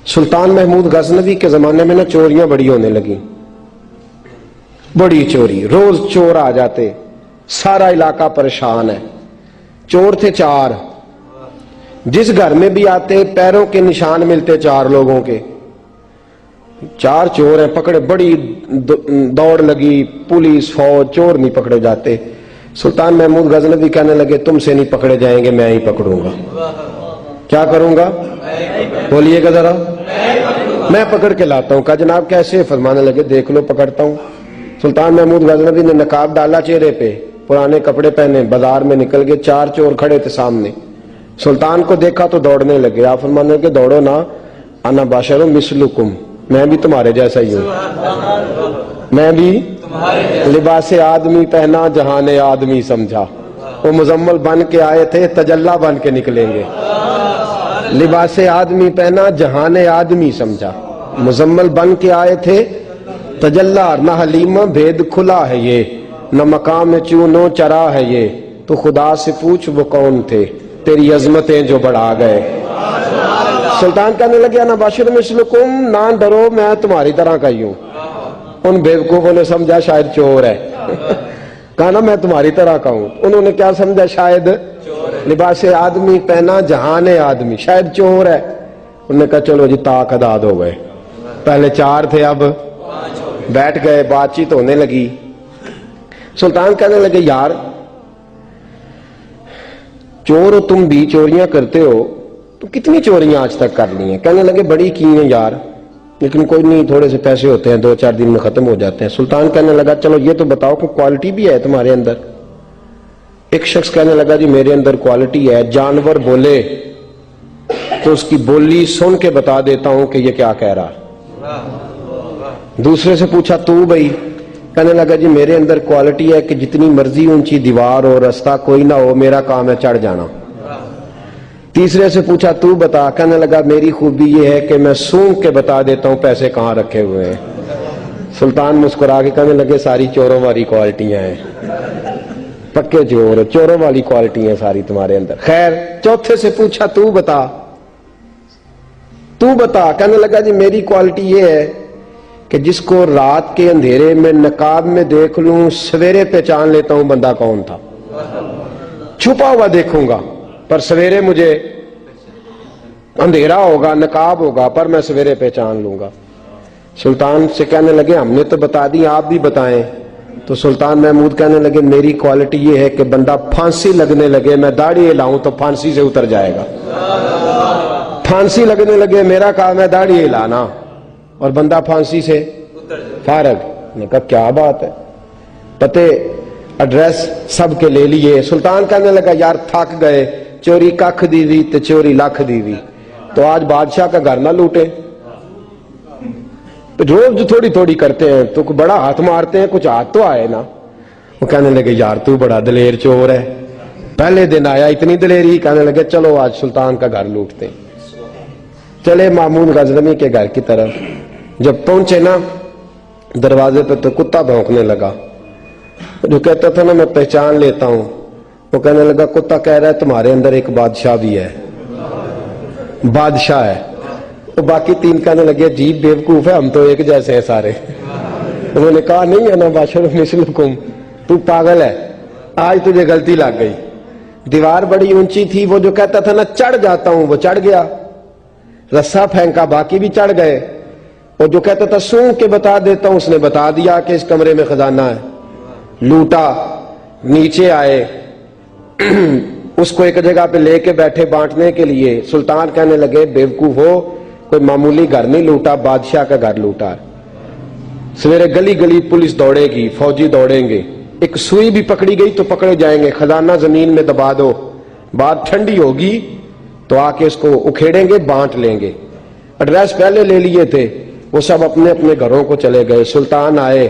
سلطان محمود غزنوی کے زمانے میں نا چوریاں بڑی ہونے لگی، بڑی چوری، روز چور آ جاتے، سارا علاقہ پریشان ہے۔ چور تھے 4، جس گھر میں بھی آتے پیروں کے نشان ملتے 4 لوگوں کے، 4 چور ہیں پکڑے، بڑی دوڑ لگی، پولیس فوج، چور نہیں پکڑے جاتے۔ سلطان محمود غزنوی کہنے لگے تم سے نہیں پکڑے جائیں گے، میں ہی پکڑوں گا۔ کیا کروں گا؟ بولیے گا ذرا، میں پکڑ کے لاتا ہوں۔ کہا جناب کیسے؟ فرمانے لگے دیکھ لو پکڑتا ہوں۔ سلطان محمود غزنوی نے نقاب ڈالا چہرے پہ، پرانے کپڑے پہنے، بازار میں نکل گئے، 4 چور کھڑے تھے سامنے۔ سلطان کو دیکھا تو دوڑنے لگے۔ آپ فرمانے لگے دوڑو نا، انا باشر مثلکم، میں بھی تمہارے جیسا ہی ہوں، میں بھی لباس آدمی پہنا جہان آدمی سمجھا۔ وہ مزمل بن کے آئے تھے، تجلا بن کے نکلیں گے۔ لباس آدمی پہنا جہان آدمی سمجھا، مزمل بن کے آئے تھے، تجلا نہ حلیمہ بھید کھلا ہے یہ، نہ مقام چونو چرا ہے یہ، تو خدا سے پوچھ وہ کون تھے تیری عظمتیں جو بڑھا گئے۔ سلطان کہنے لگے انا باشر مثلکم، نہ ڈرو میں تمہاری طرح کا ہی ہوں۔ ان بیوقوفوں نے سمجھا شاید چور ہے، کہا نا میں تمہاری طرح کا ہوں۔ انہوں نے کیا سمجھا؟ شاید لباس آدمی پہنا جہان آدمی، شاید چور ہے۔ انہوں نے کہا چلو جی طاق اداد ہو گئے، پہلے 4 تھے اب بیٹھ گئے، بات چیت ہونے لگی۔ سلطان کہنے لگے یار چور ہو تم بھی، چوریاں کرتے ہو، تو کتنی چوریاں آج تک کر لی ہیں؟ کہنے لگے بڑی کی ہیں یار، لیکن کوئی نہیں، تھوڑے سے پیسے ہوتے ہیں 2-4 دن میں ختم ہو جاتے ہیں۔ سلطان کہنے لگا چلو یہ تو بتاؤ کہ کوالٹی بھی ہے تمہارے اندر؟ ایک شخص کہنے لگا جی میرے اندر کوالٹی ہے، جانور بولے تو اس کی بولی سن کے بتا دیتا ہوں کہ یہ کیا کہہ رہا۔ دوسرے سے پوچھا تو بھائی؟ کہنے لگا جی میرے اندر کوالٹی ہے کہ جتنی مرضی اونچی دیوار ہو، رستہ کوئی نہ ہو، میرا کام ہے چڑھ جانا۔ تیسرے سے پوچھا تو بتا؟ کہنے لگا میری خوبی یہ ہے کہ میں سونگ کے بتا دیتا ہوں پیسے کہاں رکھے ہوئے ہیں۔ سلطان مسکرا کے کہنے لگے ساری چوروں والی کوالٹیاں ہیں، پکے چور، چوروں والی کوالٹی ہیں ساری تمہارے اندر۔ خیر چوتھے سے پوچھا تو بتا، تو بتا؟ کہنے لگا جی میری کوالٹی یہ ہے کہ جس کو رات کے اندھیرے میں نقاب میں دیکھ لوں سویرے پہچان لیتا ہوں بندہ کون تھا۔ چھپا ہوا دیکھوں گا پر سویرے مجھے اندھیرا ہوگا، نقاب ہوگا، پر میں سویرے پہچان لوں گا۔ سلطان سے کہنے لگے ہم نے تو بتا دی، آپ بھی بتائیں۔ تو سلطان محمود کہنے لگے میری کوالٹی یہ ہے کہ بندہ پھانسی لگنے لگے میں داڑھی ہلاؤں تو پھانسی سے اتر جائے گا۔ پھانسی لگنے لگے میرا کام ہے داڑھی ہلانا اور بندہ پھانسی سے فارغ۔ نے کہا کیا بات ہے، پتے ایڈریس سب کے لے لیے۔ سلطان کہنے لگا یار تھک گئے، چوری ککھ دی ہوئی تے چوری لکھ دی ہوئی، تو آج بادشاہ کا گھر نہ لوٹے؟ روز جو تھوڑی تھوڑی کرتے ہیں تو بڑا ہاتھ مارتے ہیں، کچھ ہاتھ تو آئے نا۔ وہ کہنے لگے یار تو بڑا دلیر چور ہے، پہلے دن آیا اتنی دلیری۔ کہنے لگے چلو آج سلطان کا گھر لوٹتے ہیں۔ چلے محمود غزنوی کے گھر کی طرف، جب پہنچے نا دروازے پہ تو کتا بھونکنے لگا۔ جو کہتا تھا نا میں پہچان لیتا ہوں، وہ کہنے لگا کتا کہہ رہا ہے تمہارے اندر ایک بادشاہ بھی ہے، بادشاہ ہے۔ تو باقی 3 کہنے لگے عجیب بیوقوف ہے، ہم تو ایک جیسے ہیں سارے۔ انہوں نے کہا نہیں انا باشر مثلکم، تو پاگل ہے، آج تجھے غلطی لگ گئی۔ دیوار بڑی اونچی تھی، وہ جو کہتا تھا نا چڑھ جاتا ہوں وہ چڑھ گیا، رسا پھینکا باقی بھی چڑھ گئے۔ وہ جو کہتا تھا سونگ کے بتا دیتا ہوں، اس نے بتا دیا کہ اس کمرے میں خزانہ ہے۔ لوٹا، نیچے آئے، اس کو ایک جگہ پہ لے کے بیٹھے بانٹنے کے لیے۔ سلطان کہنے لگے بیوقوف ہو، کوئی معمولی گھر نہیں لوٹا، بادشاہ کا گھر لوٹا۔ سویرے گلی گلی پولیس دوڑے گی، فوجی دوڑیں گے، ایک سوئی بھی پکڑی گئی تو پکڑے جائیں گے، خزانہ زمین میں دبا دو، بات ٹھنڈی ہوگی تو آ کے اس کو اکھیڑیں گے، بانٹ لیں گے۔ ایڈریس پہلے لے لیے تھے، وہ سب اپنے اپنے گھروں کو چلے گئے۔ سلطان آئے،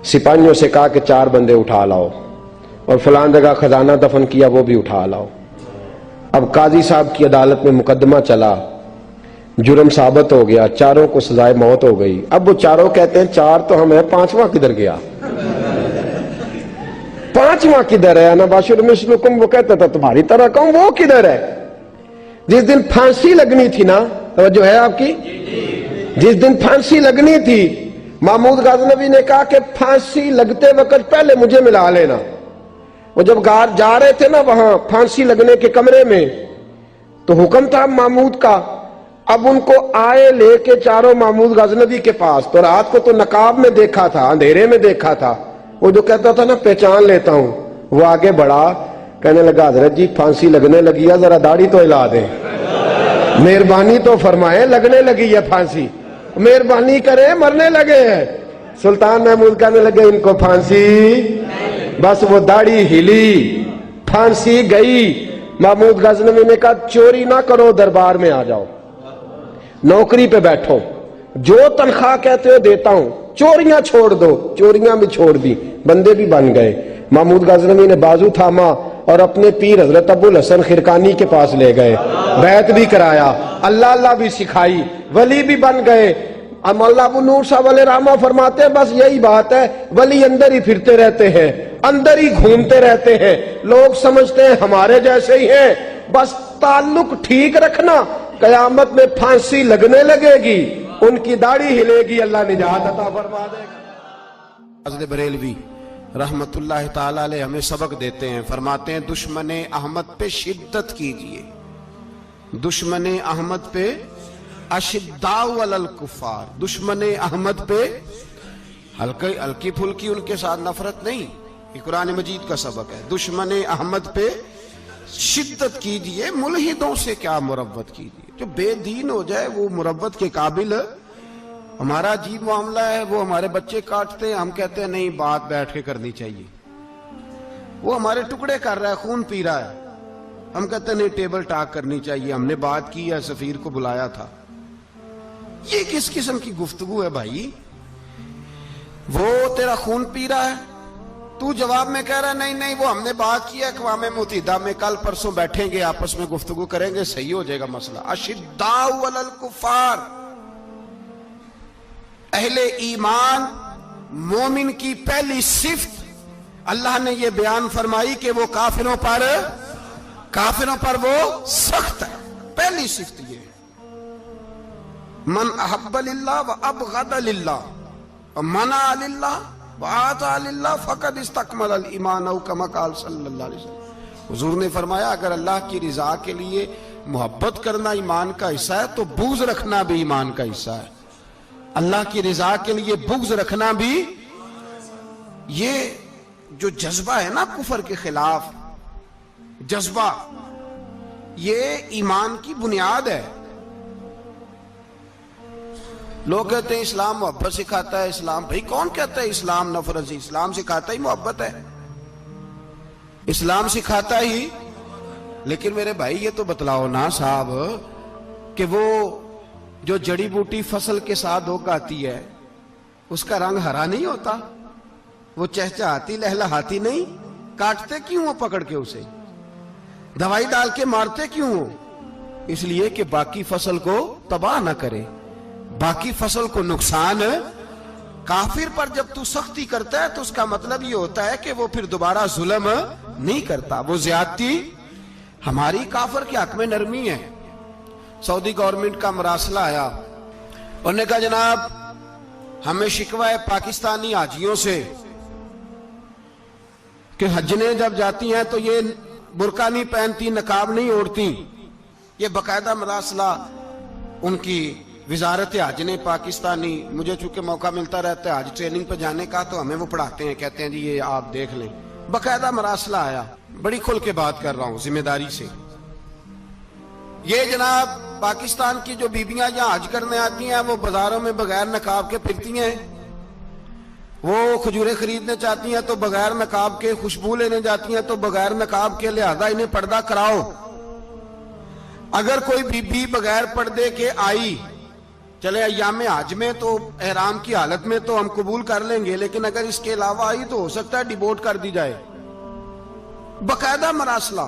سپاہیوں سے کہا کہ 4 بندے اٹھا لاؤ، اور فلان جگہ خزانہ دفن کیا وہ بھی اٹھا لاؤ۔ اب قاضی صاحب کی عدالت میں مقدمہ چلا، جرم ثابت ہو گیا، 4 کو سزائے موت ہو گئی۔ اب وہ 4 کہتے ہیں 4 تو ہم ہیں، 5واں کدھر گیا؟ 5واں کدھر ہے؟ انا باشر مثلکم، وہ کہتا تھا تمہاری طرح کہوں، وہ کدھر ہے؟ جس دن پھانسی لگنی تھی نا توجہ ہے آپ کی؟ جس دن پھانسی لگنی تھی محمود غزنوی نے کہا کہ پھانسی لگتے وقت پہلے مجھے ملا لینا. وہ جب جا رہے تھے نا وہاں پھانسی لگنے کے کمرے میں تو حکم تھا محمود کا. اب ان کو آئے لے کے چاروں محمود غزنوی کے پاس. تو رات کو تو نقاب میں دیکھا تھا, اندھیرے میں دیکھا تھا. وہ جو کہتا تھا نا پہچان لیتا ہوں, وہ آگے بڑھا, کہنے لگا حضرت جی پھانسی لگنے لگی ہے, ذرا داڑھی تو ہلا دیں, مہربانی تو فرمائے, لگنے لگی ہے پھانسی, مہربانی کریں, مرنے لگے ہیں. سلطان محمود کہنے لگے ان کو پھانسی, بس وہ داڑھی ہلی, پھانسی گئی. محمود غزنوی نے کہا چوری نہ کرو, دربار میں آ جاؤ, نوکری پہ بیٹھو, جو تنخواہ کہتے ہو دیتا ہوں, چوریاں چھوڑ دو. چوریاں بھی چھوڑ دی, بندے بھی بن گئے. محمود غزنوی نے بازو تھاما اور اپنے پیر حضرت ابو الحسن خرقانی کے پاس لے گئے, بیعت بھی کرایا, اللہ اللہ بھی سکھائی, ولی بھی بن گئے. مولانا ابو نور صاحب علیہ رحمہ فرماتے ہیں بس یہی بات ہے, ولی اندر ہی پھرتے رہتے ہیں, اندر ہی گھومتے رہتے ہیں, لوگ سمجھتے ہیں ہمارے جیسے ہی ہیں. بس تعلق ٹھیک رکھنا, قیامت میں پھانسی لگنے لگے گی, ان کی داڑھی ہلے گی, اللہ نجات عطا فرما دے گا. حضرت بریلوی رحمت اللہ تعالی علیہ ہمیں سبق دیتے ہیں, فرماتے ہیں دشمن احمد پہ شدت کیجئے, دشمن احمد پہ اشداء علی الکفار, دشمن احمد پہ ہلکی پھلکی ان کے ساتھ نفرت نہیں. یہ قرآن مجید کا سبق ہے. دشمن احمد پہ شدت کیجئے, ملحدوں سے کیا مربت کیجئے. جو بے دین ہو جائے وہ مربت کے قابل. ہمارا عجیب معاملہ ہے, وہ ہمارے بچے کاٹتے ہیں, ہم کہتے ہیں نہیں بات بیٹھ کے کرنی چاہیے. وہ ہمارے ٹکڑے کر رہا ہے, خون پی رہا ہے, ہم کہتے ہیں نہیں ٹیبل ٹاک کرنی چاہیے, ہم نے بات کی ہے, سفیر کو بلایا تھا. یہ کس قسم کی گفتگو ہے بھائی؟ وہ تیرا خون پی رہا ہے, تو جواب میں کہہ رہا ہے نہیں نہیں وہ ہم نے بات کی ہے اقوام متحدہ میں, کل پرسوں بیٹھیں گے, آپس میں گفتگو کریں گے, صحیح ہو جائے گا مسئلہ. اشداء علی الکفار, اہل ایمان مومن کی پہلی صفت اللہ نے یہ بیان فرمائی کہ وہ کافروں پر وہ سخت ہے. پہلی صفت یہ, من احب للہ و ابغض للہ و منع للہ و اعطى للہ فقد استکمل الایمان او کما قال صلی اللہ علیہ وسلم. حضور نے فرمایا اگر اللہ کی رضا کے لیے محبت کرنا ایمان کا حصہ ہے تو بغض رکھنا بھی ایمان کا حصہ ہے. اللہ کی رضا کے لیے بغض رکھنا بھی, یہ جو جذبہ ہے نا کفر کے خلاف جذبہ, یہ ایمان کی بنیاد ہے. لوگ کہتے ہیں اسلام محبت سکھاتا ہے, اسلام, بھائی کون کہتا ہے اسلام نفرت سے؟ اسلام سکھاتا ہی محبت ہے, اسلام سکھاتا ہی. لیکن میرے بھائی یہ تو بتلاؤ نا صاحب کہ وہ جو جڑی بوٹی فصل کے ساتھ اگاتی ہے اس کا رنگ ہرا نہیں ہوتا, وہ چہچہاتی لہلہاتی نہیں, کاٹتے کیوں ہو پکڑ کے اسے, دوائی ڈال کے مارتے کیوں ہو؟ اس لیے کہ باقی فصل کو تباہ نہ کرے, باقی فصل کو نقصان. کافر پر جب تو سختی کرتا ہے تو اس کا مطلب یہ ہوتا ہے کہ وہ پھر دوبارہ ظلم نہیں کرتا, وہ زیادتی. ہماری کافر کے حق میں نرمی ہے. سعودی گورنمنٹ کا مراسلہ آیا, انہوں نے کہا جناب ہمیں شکوہ ہے پاکستانی حاجیوں سے کہ حجنے جب جاتی ہیں تو یہ برقع نہیں پہنتی, نقاب نہیں اوڑھتی. یہ باقاعدہ مراسلہ ان کی وزارت حج نے پاکستانی, مجھے چونکہ موقع ملتا رہتا ہے حج ٹریننگ پہ جانے کا تو ہمیں وہ پڑھاتے ہیں, کہتے ہیں جی یہ آپ دیکھ لیں. باقاعدہ مراسلہ آیا, بڑی کھل کے بات کر رہا ہوں ذمہ داری سے. یہ جناب پاکستان کی جو بیبیاں یہاں حج کرنے آتی ہیں وہ بازاروں میں بغیر نقاب کے پھرتی ہیں, وہ کھجوریں خریدنے چاہتی ہیں تو بغیر نقاب کے, خوشبو لینے جاتی ہیں تو بغیر نقاب کے, لہذا انہیں پردہ کراؤ. اگر کوئی بی بغیر پردے کے آئی, چلے ایام حج میں تو احرام کی حالت میں تو ہم قبول کر لیں گے, لیکن اگر اس کے علاوہ آئی تو ہو سکتا ہے ڈیبورٹ کر دی جائے. باقاعدہ مراسلہ.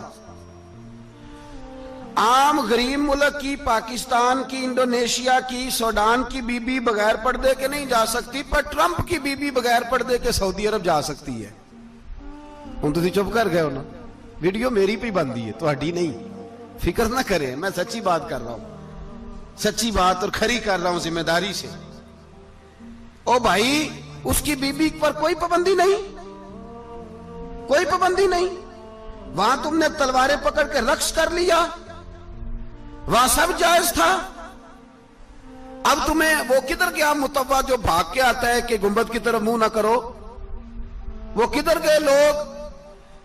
عام غریب ملک کی, پاکستان کی, انڈونیشیا کی, سوڈان کی بی بغیر پردے کے نہیں جا سکتی, پر ٹرمپ کی بی بغیر پردے کے سعودی عرب جا سکتی ہے. ہم تو چپ کر گئے ہو نا, ویڈیو میری پہ بندی ہے, تہاڈی نہیں, فکر نہ کریں, میں سچی بات کر رہا ہوں. سچی بات اور کھری کر رہا ہوں ذمہ داری سے. او بھائی اس کی بیوی پر کوئی پابندی نہیں, کوئی پابندی نہیں. وہاں تم نے تلواریں پکڑ کے رقص کر لیا, وہاں سب جائز تھا. اب تمہیں وہ کدھر گیا متوا جو بھاگ کے آتا ہے کہ گنبد کی طرف منہ نہ کرو؟ وہ کدھر گئے لوگ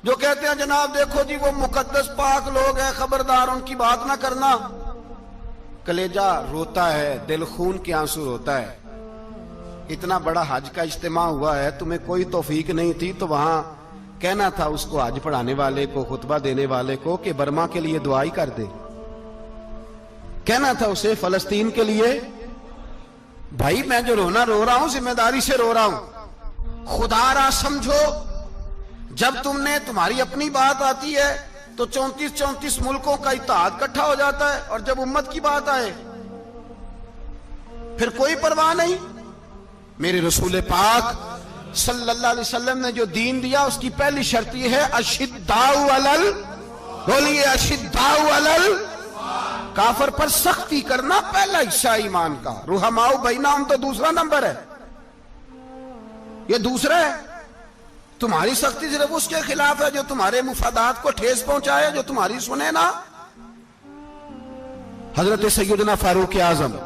جو کہتے ہیں جناب دیکھو جی وہ مقدس پاک لوگ ہیں, خبردار ان کی بات نہ کرنا؟ کلیجہ روتا ہے, دل خون کے آنسو روتا ہے. اتنا بڑا حج کا اجتماع ہوا ہے, تمہیں کوئی توفیق نہیں تھی تو وہاں کہنا تھا اس کو حج پڑھانے والے کو, خطبہ دینے والے کو کہ برما کے لیے دعائی کر دے. کہنا تھا اسے فلسطین کے لیے. بھائی میں جو رونا رو رہا ہوں ذمہ داری سے رو رہا ہوں. خدا را سمجھو, جب تم نے تمہاری اپنی بات آتی ہے تو 34 ملکوں کا اتحاد اکٹھا ہو جاتا ہے, اور جب امت کی بات آئے پھر کوئی پرواہ نہیں. میرے رسول پاک صلی اللہ علیہ وسلم نے جو دین دیا اس کی پہلی شرط یہ ہے اشداء علل, بولیے اشداء علل, کافر پر سختی کرنا پہلا حصہ ایمان کا. رحماء بینہم تو دوسرا نمبر ہے, یہ دوسرا ہے. تمہاری سختی صرف اس کے خلاف ہے جو تمہارے مفادات کو ٹھیس پہنچائے, جو تمہاری سنے نا. حضرت سیدنا فاروق اعظم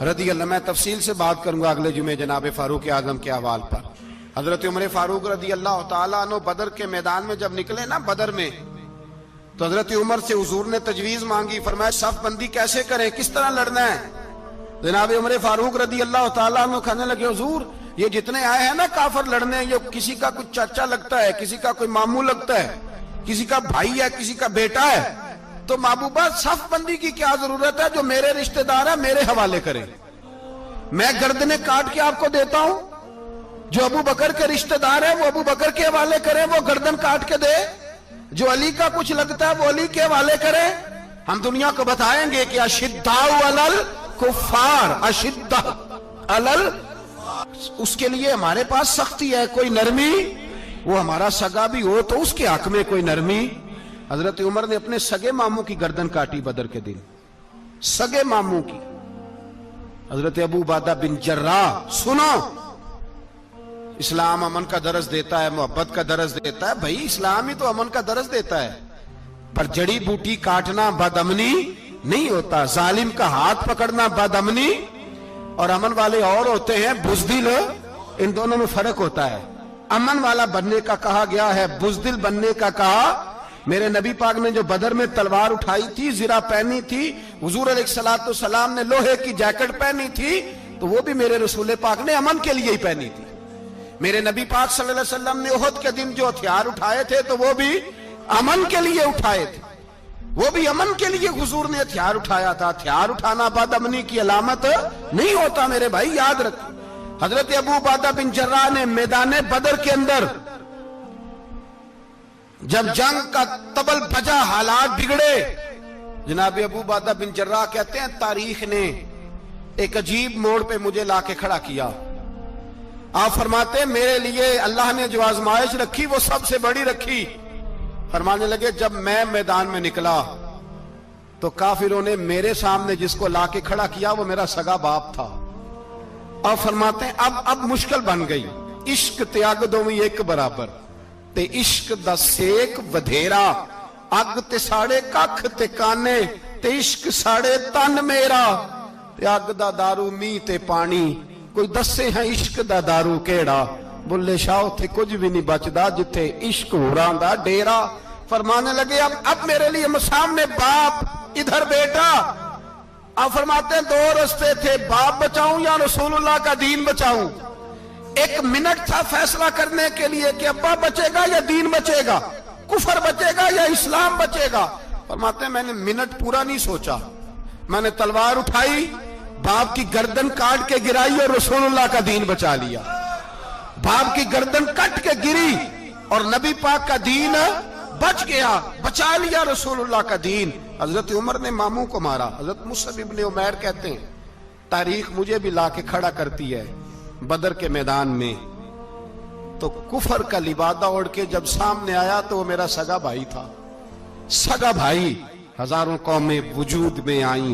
رضی اللہ, میں تفصیل سے بات کروں گا اگلے جمعے جناب فاروق اعظم کے حوال پر. حضرت عمر فاروق رضی اللہ تعالیٰ عنہ بدر کے میدان میں جب نکلے نا بدر میں, تو حضرت عمر سے حضور نے تجویز مانگی, فرمایا صف بندی کیسے کریں, کس طرح لڑنا ہے؟ جناب عمر فاروق رضی اللہ تعالیٰ عنہ کہنے لگے حضور یہ جتنے آئے ہیں نا کافر لڑنے, یہ کسی کا کوئی چاچا لگتا ہے, کسی کا کوئی ماموں لگتا ہے, کسی کا بھائی ہے, کسی کا بیٹا ہے, تو محبوبہ صف بندی کی کیا ضرورت ہے؟ جو میرے رشتہ دار ہے میرے حوالے کریں, میں گردنیں کاٹ کے آپ کو دیتا ہوں. جو ابو بکر کے رشتہ دار ہے وہ ابو بکر کے حوالے کریں, وہ گردن کاٹ کے دے. جو علی کا کچھ لگتا ہے وہ علی کے حوالے کریں. ہم دنیا کو بتائیں گے کہ اشداء علل کفار, اشداء علل, اس کے لیے ہمارے پاس سختی ہے, کوئی نرمی. وہ ہمارا سگا بھی ہو تو اس کے حق میں کوئی نرمی. حضرت عمر نے اپنے سگے ماموں کی گردن کاٹی بدر کے دن, سگے ماموں کی. حضرت ابو عبیدہ بن جراح, سنو اسلام امن کا درس دیتا ہے, محبت کا درس دیتا ہے. بھائی اسلام ہی تو امن کا درس دیتا ہے, پر جڑی بوٹی کاٹنا بد امنی نہیں ہوتا. ظالم کا ہاتھ پکڑنا بد امنی, اور امن والے اور ہوتے ہیں بزدل, ان دونوں میں فرق ہوتا ہے. امن والا بننے کا کہا گیا ہے, بزدل بننے کا کہا. میرے نبی پاک نے جو بدر میں تلوار اٹھائی تھی, زرہ پہنی تھی, حضور علیہ السلام نے لوہے کی جیکٹ پہنی تھی, تو وہ بھی میرے رسول پاک نے امن کے لیے ہی پہنی تھی. میرے نبی پاک صلی اللہ علیہ وسلم نے احد کے دن جو ہتھیار اٹھائے تھے تو وہ بھی امن کے لیے اٹھائے تھے, وہ بھی امن کے لیے حضور نے ہتھیار اٹھایا تھا. ہتھیار اٹھانا بد امنی کی علامت نہیں ہوتا میرے بھائی, یاد رکھ. حضرت ابو عبیدہ بن جراح نے میدان بدر کے اندر جب جنگ کا طبل بجا, حالات بگڑے, جناب ابو عبیدہ بن جراح کہتے ہیں تاریخ نے ایک عجیب موڑ پہ مجھے لا کے کھڑا کیا. آپ فرماتے ہیں میرے لیے اللہ نے جو آزمائش رکھی وہ سب سے بڑی رکھی. فرمانے لگے جب میں میدان میں نکلا تو کافروں نے میرے سامنے جس کو لا کے کھڑا کیا وہ میرا سگا باپ تھا. اور فرماتے ہیں اب مشکل بن گئی. عشق تیاگ دوویں ایک برابر, تے عشق دا سیک ودھیرا, اگ تے ساڑے ککھ تے کانے, تے عشق ساڑے تن میرا, تے اگ دا دارو می تے پانی, کوئی دسے ہیں عشق دا دارو کیڑا. بلے شاہ اتھے کچھ بھی نہیں بچدا جتھے عشق ہوراں دا ڈیرا. فرمانے لگے اب میرے لیے سامنے باپ, ادھر بیٹا. اب فرماتے ہیں دو رستے تھے, باپ بچاؤں یا رسول اللہ کا دین بچاؤں. ایک منٹ تھا فیصلہ کرنے کے لیے کہ ابا بچے گا یا دین بچے گا, کفر بچے گا یا اسلام بچے گا. فرماتے ہیں میں نے منٹ پورا نہیں سوچا, میں نے تلوار اٹھائی, باپ کی گردن کاٹ کے گرائی اور رسول اللہ کا دین بچا لیا. باپ کی گردن کٹ کے گری اور نبی پاک کا دین بچ گیا, بچا لیا رسول اللہ کا دین. حضرت عمر نے ماموں کو مارا. حضرت مصعب ابن عمیر کہتے ہیں تاریخ مجھے بھی لا کے کھڑا کرتی ہے بدر کے میدان میں, تو کفر کا لبادہ اوڑھ کے جب سامنے آیا تو وہ میرا سگا بھائی تھا. سگا بھائی. ہزاروں قومیں وجود میں آئیں,